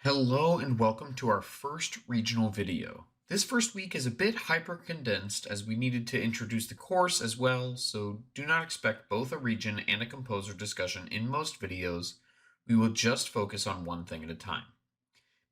Hello and welcome to our first regional video. This first week is a bit hyper-condensed as we needed to introduce the course as well, so do not expect both a region and a composer discussion in most videos. We will just focus on one thing at a time.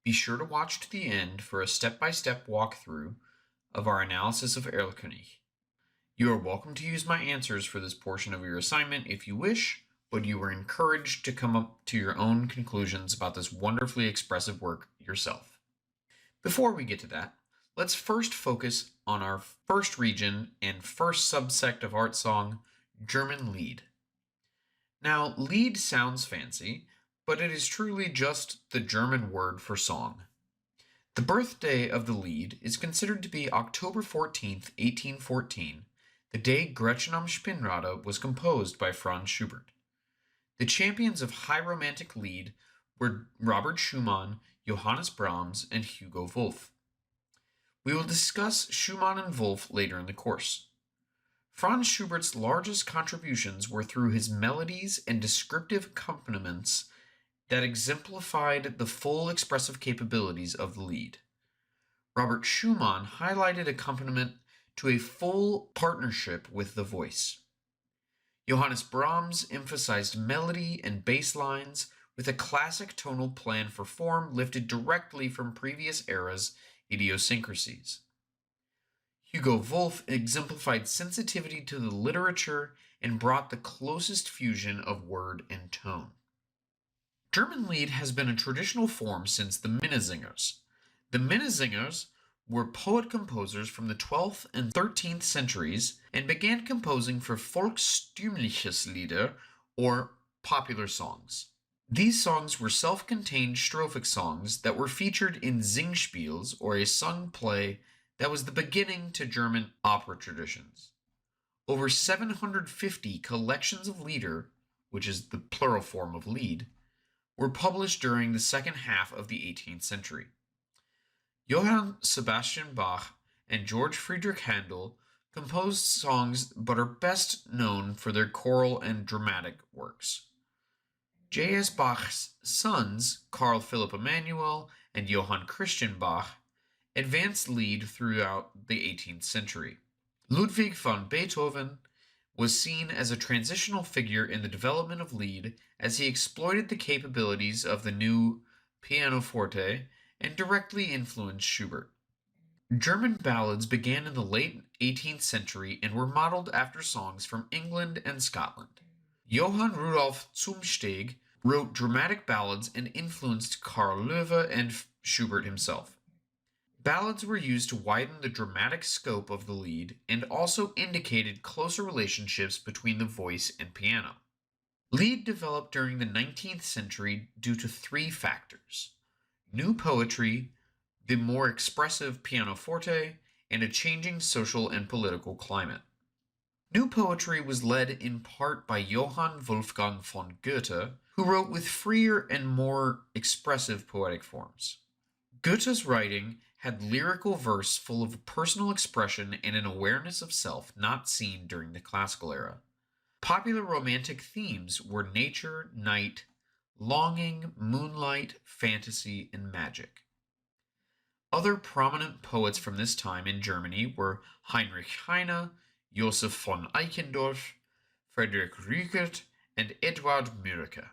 Be sure to watch to the end for a step-by-step walkthrough of our analysis of Erlkönig. You are welcome to use my answers for this portion of your assignment if you wish, but you are encouraged to come up to your own conclusions about this wonderfully expressive work yourself. Before we get to that, let's first focus on our first region and first subsect of art song, German Lied. Now, Lied sounds fancy, but it is truly just the German word for song. The birthday of the Lied is considered to be October 14th, 1814, the day Gretchen am Spinnrade was composed by Franz Schubert. The champions of high romantic Lied were Robert Schumann, Johannes Brahms, and Hugo Wolf. We will discuss Schumann and Wolf later in the course. Franz Schubert's largest contributions were through his melodies and descriptive accompaniments that exemplified the full expressive capabilities of the Lied. Robert Schumann highlighted accompaniment to a full partnership with the voice. Johannes Brahms emphasized melody and bass lines with a classic tonal plan for form lifted directly from previous eras' idiosyncrasies. Hugo Wolf exemplified sensitivity to the literature and brought the closest fusion of word and tone. German Lied has been a traditional form since the Minnesingers. The Minnesingers were poet-composers from the 12th and 13th centuries and began composing for volkstümliches Lieder, or popular songs. These songs were self-contained strophic songs that were featured in Singspiels, or a sung play that was the beginning to German opera traditions. Over 750 collections of Lieder, which is the plural form of Lied, were published during the second half of the 18th century. Johann Sebastian Bach and George Friedrich Handel composed songs but are best known for their choral and dramatic works. J.S. Bach's sons, Carl Philipp Emanuel and Johann Christian Bach, advanced Lied throughout the 18th century. Ludwig van Beethoven was seen as a transitional figure in the development of Lied as he exploited the capabilities of the new pianoforte and directly influenced Schubert. German ballads began in the late 18th century and were modeled after songs from England and Scotland. Johann Rudolf Zumsteeg wrote dramatic ballads and influenced Karl Löwe and Schubert himself. Ballads were used to widen the dramatic scope of the Lied and also indicated closer relationships between the voice and piano. Lied developed during the 19th century due to three factors: new poetry, the more expressive pianoforte, and a changing social and political climate. New poetry was led in part by Johann Wolfgang von Goethe, who wrote with freer and more expressive poetic forms. Goethe's writing had lyrical verse full of personal expression and an awareness of self not seen during the classical era. Popular romantic themes were nature, night, longing, moonlight, fantasy, and magic. Other prominent poets from this time in Germany were Heinrich Heine, Joseph von Eichendorff, Friedrich Rückert, and Eduard Mürike.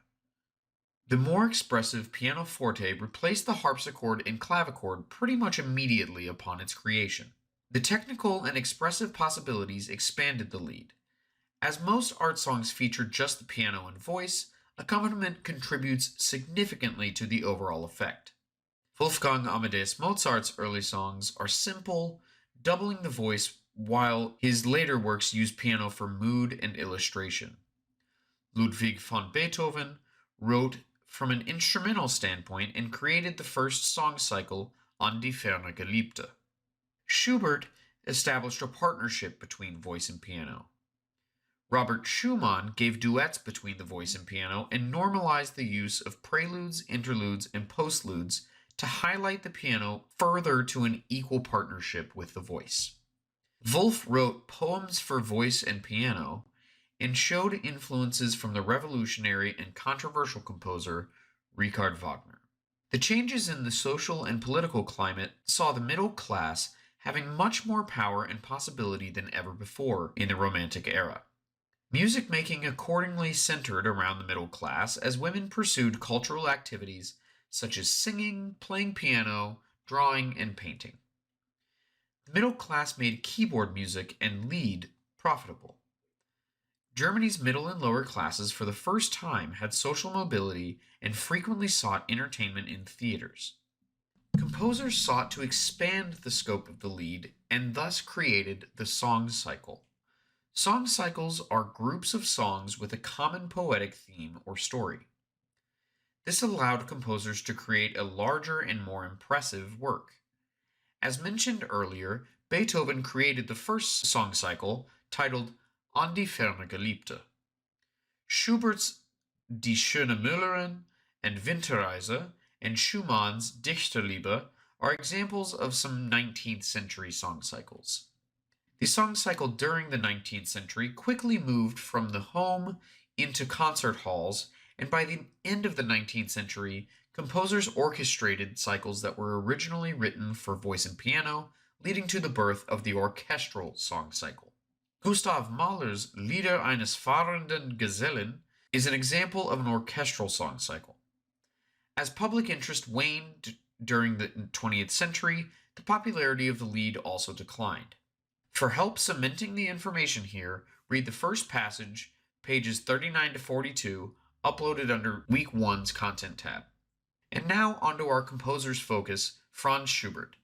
The more expressive pianoforte replaced the harpsichord and clavichord pretty much immediately upon its creation. The technical and expressive possibilities expanded the Lied. As most art songs feature just the piano and voice, accompaniment contributes significantly to the overall effect. Wolfgang Amadeus Mozart's early songs are simple, doubling the voice, while his later works use piano for mood and illustration. Ludwig van Beethoven wrote from an instrumental standpoint and created the first song cycle on Die Ferne Geliebte. Schubert established a partnership between voice and piano. Robert Schumann gave duets between the voice and piano and normalized the use of preludes, interludes, and postludes to highlight the piano further to an equal partnership with the voice. Wolf wrote poems for voice and piano and showed influences from the revolutionary and controversial composer Richard Wagner. The changes in the social and political climate saw the middle class having much more power and possibility than ever before in the Romantic era. Music making accordingly centered around the middle class as women pursued cultural activities such as singing, playing piano, drawing, and painting. The middle class made keyboard music and Lied profitable. Germany's middle and lower classes for the first time had social mobility and frequently sought entertainment in theaters. Composers sought to expand the scope of the Lied and thus created the song cycle. Song cycles are groups of songs with a common poetic theme or story. This allowed composers to create a larger and more impressive work. As mentioned earlier, Beethoven created the first song cycle, titled An die ferne Geliebte. Schubert's Die schöne Müllerin and Winterreise and Schumann's Dichterliebe are examples of some 19th century song cycles. The song cycle during the 19th century quickly moved from the home into concert halls, and by the end of the 19th century, composers orchestrated cycles that were originally written for voice and piano, leading to the birth of the orchestral song cycle. Gustav Mahler's Lieder eines fahrenden Gesellen is an example of an orchestral song cycle. As public interest waned during the 20th century, the popularity of the Lied also declined. For help cementing the information here, read the first passage, pages 39 to 42, uploaded under Week 1's Content tab. And now onto our composer's focus, Franz Schubert.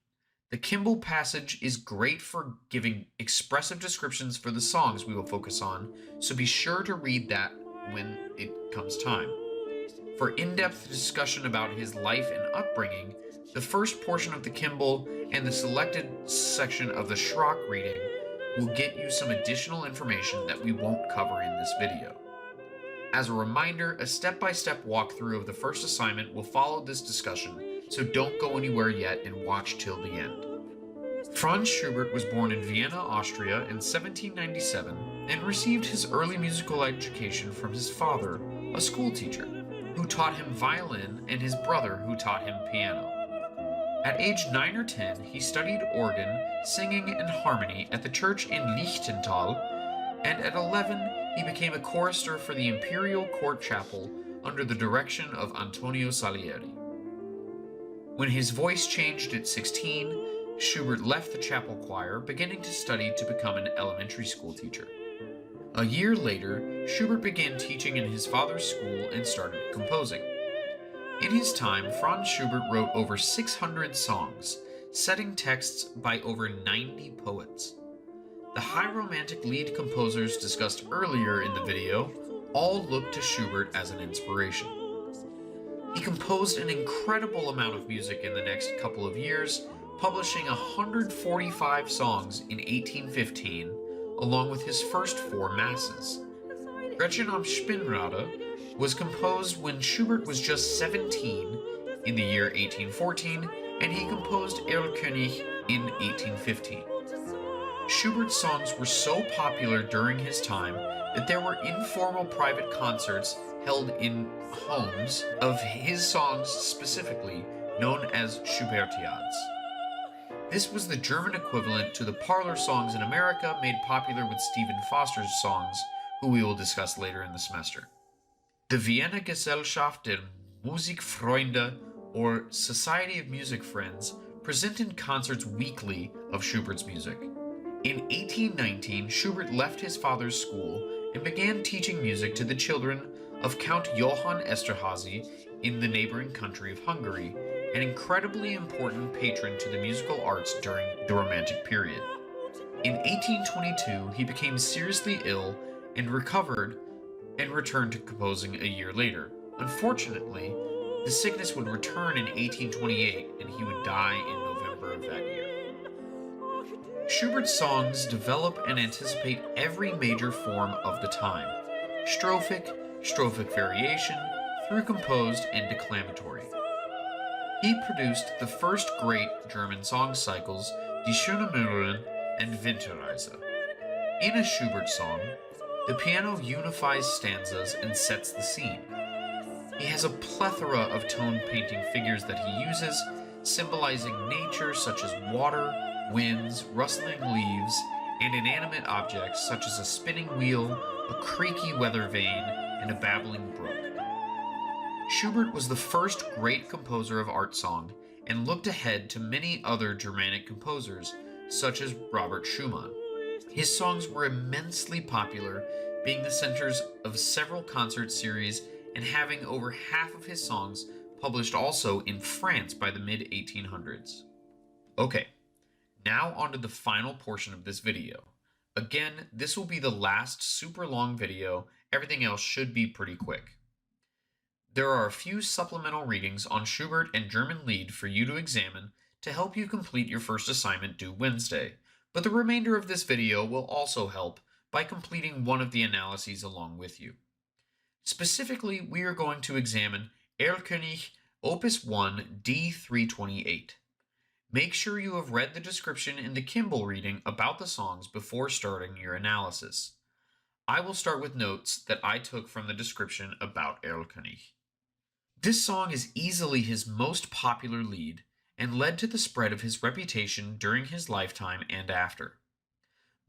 The Kimball passage is great for giving expressive descriptions for the songs we will focus on, so be sure to read that when it comes time. For in-depth discussion about his life and upbringing, the first portion of the Kimball and the selected section of the Schrock reading will get you some additional information that we won't cover in this video. As a reminder, a step-by-step walkthrough of the first assignment will follow this discussion, so don't go anywhere yet and watch till the end. Franz Schubert was born in Vienna, Austria in 1797 and received his early musical education from his father, a schoolteacher, who taught him violin, and his brother, who taught him piano. At age 9 or 10, he studied organ, singing, and harmony at the church in Lichtental, and at 11, he became a chorister for the Imperial Court Chapel under the direction of Antonio Salieri. When his voice changed at 16, Schubert left the chapel choir, beginning to study to become an elementary school teacher. A year later, Schubert began teaching in his father's school and started composing. In his time, Franz Schubert wrote over 600 songs, setting texts by over 90 poets. The high romantic Lied composers discussed earlier in the video all looked to Schubert as an inspiration. He composed an incredible amount of music in the next couple of years, publishing 145 songs in 1815, along with his first 4 masses. Gretchen am Spinnrade was composed when Schubert was just 17 in the year 1814, and he composed Erlkönig in 1815. Schubert's songs were so popular during his time that there were informal private concerts held in homes of his songs specifically, known as Schubertiads. This was the German equivalent to the parlor songs in America made popular with Stephen Foster's songs, who we will discuss later in the semester. The Vienna Gesellschaft der Musikfreunde, or Society of Music Friends, presented concerts weekly of Schubert's music. In 1819, Schubert left his father's school and began teaching music to the children of Count Johann Esterházy in the neighboring country of Hungary, an incredibly important patron to the musical arts during the Romantic period. In 1822, he became seriously ill and recovered and returned to composing a year later. Unfortunately, the sickness would return in 1828 and he would die in November of that year. Schubert's songs develop and anticipate every major form of the time, strophic variation, through composed and declamatory. He produced the first great German song cycles, Die schöne Müllerin and Winterreise. In a Schubert song, the piano unifies stanzas and sets the scene. He has a plethora of tone painting figures that he uses, symbolizing nature such as water, winds, rustling leaves, and inanimate objects such as a spinning wheel, a creaky weather vane, and a babbling brook. Schubert was the first great composer of art song and looked ahead to many other Germanic composers, such as Robert Schumann. His songs were immensely popular, being the centers of several concert series and having over half of his songs published also in France by the mid 1800s. Okay, now on to the final portion of this video. Again, this will be the last super long video, everything else should be pretty quick. There are a few supplemental readings on Schubert and German Lied for you to examine to help you complete your first assignment due Wednesday, but the remainder of this video will also help by completing one of the analyses along with you. Specifically, we are going to examine Erlkönig Opus 1 D328. Make sure you have read the description in the Kimball reading about the songs before starting your analysis. I will start with notes that I took from the description about Erlkönig. This song is easily his most popular lead and led to the spread of his reputation during his lifetime and after.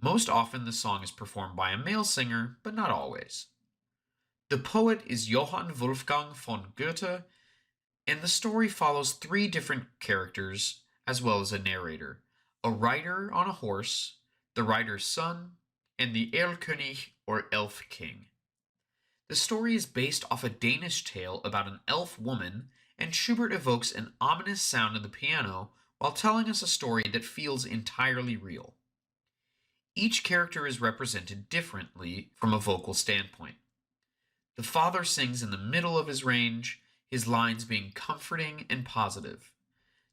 Most often the song is performed by a male singer, but not always. The poet is Johann Wolfgang von Goethe, and the story follows three different characters as well as a narrator, a rider on a horse, the rider's son, and the Erlkönig or Elf King. The story is based off a Danish tale about an elf woman, and Schubert evokes an ominous sound in the piano while telling us a story that feels entirely real. Each character is represented differently from a vocal standpoint. The father sings in the middle of his range, his lines being comforting and positive.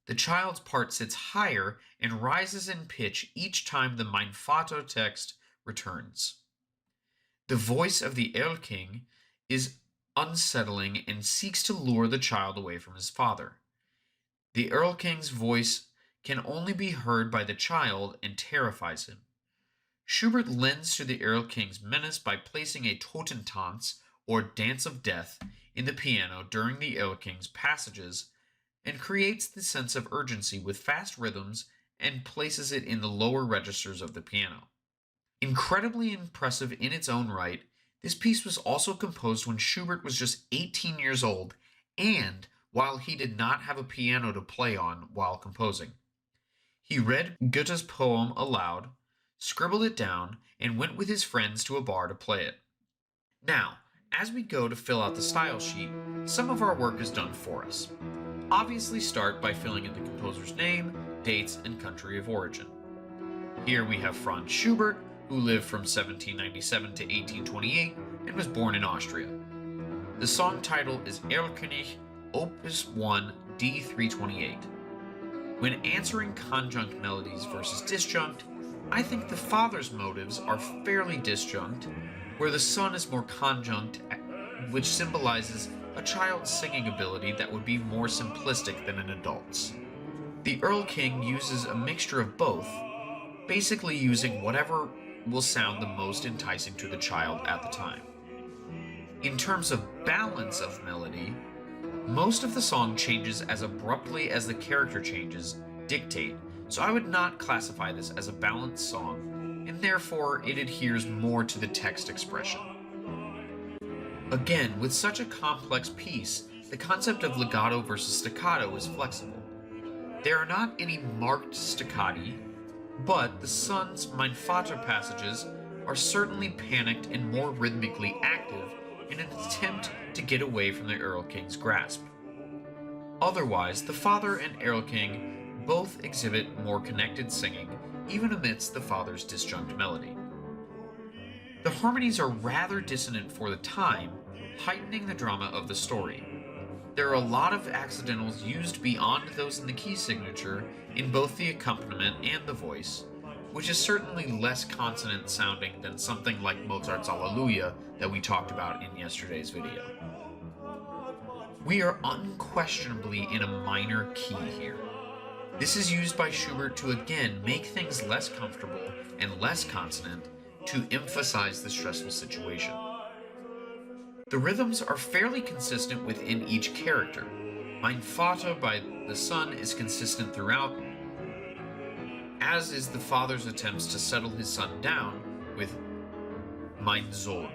The child's part sits higher and rises in pitch each time the Mein Vater text returns. The voice of the Erlking is unsettling and seeks to lure the child away from his father. The Erlking's voice can only be heard by the child and terrifies him. Schubert lends to the Erlking's menace by placing a Totentanz, or dance of death, in the piano during the Erlking's passages, and creates the sense of urgency with fast rhythms and places it in the lower registers of the piano. Incredibly impressive in its own right, this piece was also composed when Schubert was just 18 years old and while he did not have a piano to play on while composing. He read Goethe's poem aloud, scribbled it down, and went with his friends to a bar to play it. Now, as we go to fill out the style sheet, some of our work is done for us. Obviously start by filling in the composer's name, dates, and country of origin. Here we have Franz Schubert, who lived from 1797 to 1828 and was born in Austria. The song title is Erlkönig Opus 1 D328. When answering conjunct melodies versus disjunct, I think the father's motives are fairly disjunct, where the son is more conjunct, which symbolizes a child's singing ability that would be more simplistic than an adult's. The Erlking uses a mixture of both, basically using whatever will sound the most enticing to the child at the time. In terms of balance of melody, most of the song changes as abruptly as the character changes dictate, so I would not classify this as a balanced song, and therefore it adheres more to the text expression. Again, with such a complex piece, the concept of legato versus staccato is flexible. There are not any marked staccati, but the son's Mein Vater passages are certainly panicked and more rhythmically active in an attempt to get away from the Erlking's grasp. Otherwise, the father and Erlking both exhibit more connected singing, even amidst the father's disjunct melody. The harmonies are rather dissonant for the time, heightening the drama of the story. There are a lot of accidentals used beyond those in the key signature in both the accompaniment and the voice, which is certainly less consonant sounding than something like Mozart's Alleluia that we talked about in yesterday's video. We are unquestionably in a minor key here. This is used by Schubert to again make things less comfortable and less consonant to emphasize the stressful situation. The rhythms are fairly consistent within each character. Mein Vater by the son is consistent throughout, as is the father's attempts to settle his son down with Mein Sohn.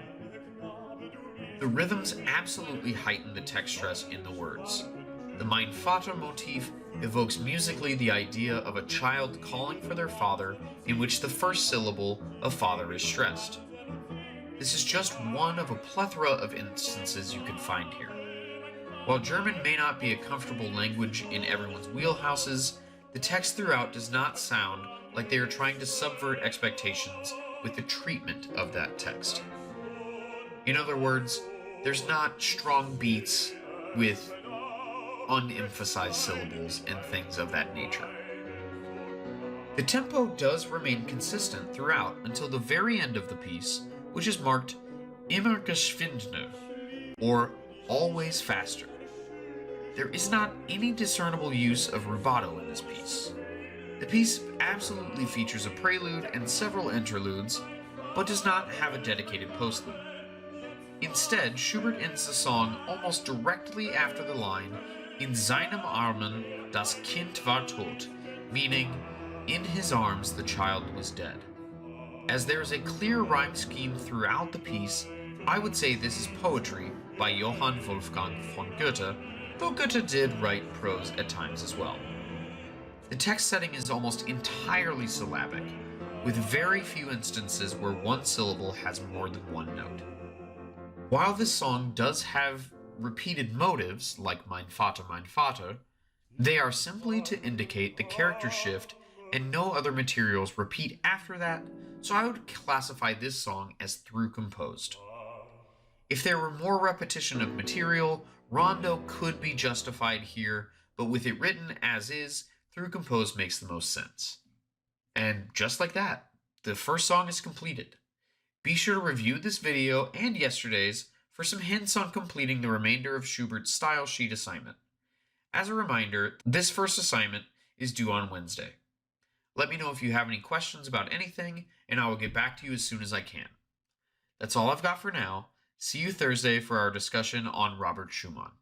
The rhythms absolutely heighten the text stress in the words. The Mein Vater motif evokes musically the idea of a child calling for their father, in which the first syllable of father is stressed. This is just one of a plethora of instances you can find here. While German may not be a comfortable language in everyone's wheelhouses, the text throughout does not sound like they are trying to subvert expectations with the treatment of that text. In other words, there's not strong beats with unemphasized syllables and things of that nature. The tempo does remain consistent throughout until the very end of the piece, which is marked immer geschwindner, or always faster. There is not any discernible use of rubato in this piece. The piece absolutely features a prelude and several interludes, but does not have a dedicated postlude. Instead, Schubert ends the song almost directly after the line "In seinem Armen das Kind war tot," meaning, "In his arms the child was dead." As there is a clear rhyme scheme throughout the piece, I would say this is poetry by Johann Wolfgang von Goethe, though Goethe did write prose at times as well. The text setting is almost entirely syllabic, with very few instances where one syllable has more than one note. While this song does have repeated motives, like Mein Vater, they are simply to indicate the character shift, and no other materials repeat after that, so I would classify this song as through composed. If there were more repetition of material, rondo could be justified here, but with it written as is, through composed makes the most sense. And just like that, the first song is completed. Be sure to review this video and yesterday's for some hints on completing the remainder of Schubert's style sheet assignment. As a reminder, this first assignment is due on Wednesday. Let me know if you have any questions about anything, and I will get back to you as soon as I can. That's all I've got for now. See you Thursday for our discussion on Robert Schumann.